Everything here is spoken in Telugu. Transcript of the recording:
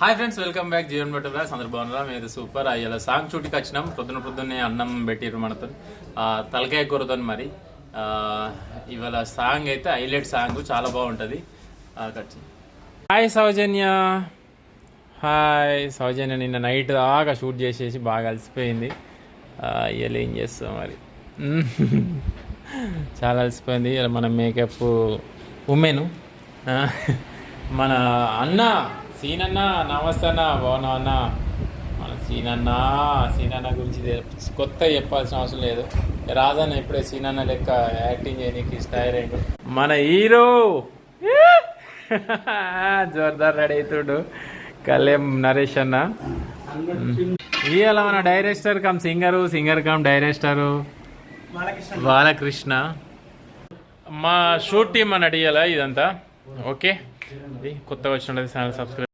Hi friends, welcome back Jeevan బట్ బ్లాగ్స్. అందరు బాగున్నారా? మీరు సూపర్. ఇలా సాంగ్ షూట్కి వచ్చినాం. పొద్దున్నే అన్నం పెట్టిర్రు మనతో, తలకాయ కూరతో. మరి ఇవాళ సాంగ్ అయితే హైలైట్ సాంగ్, చాలా బాగుంటుంది. హాయ్ సౌజన్య. హాయ్ సౌజన్య. నిన్న నైట్ దాకా షూట్ చేసేసి బాగా అలసిపోయింది. ఇవాళ ఏం చేస్తాం మరి, చాలా అలసిపోయింది. ఇలా మన మేకప్ ఉమెను మన అన్న సీనన్న. నమస్తే అన్న, బాగున్నావు అన్న? మన సీనన్న గురించి కొత్త చెప్పాల్సిన అవసరం లేదు. రాజన్న ఇప్పుడే సీనన్న లెక్క యాక్టింగ్ చేయడానికి స్టైల్ అయిండు. మన హీరో జోర్దార్ రెడీ అవుతుడు. కళ్యాణ్ నరేష్ అన్న. ఇవాళ మన director come singer come director Balakrishna. మా షూట్ టీమ్ అని అడిగాల ఇదంతా. ఓకే, కొత్తగా వచ్చినది ఛానల్ సబ్స్క్రైబ్.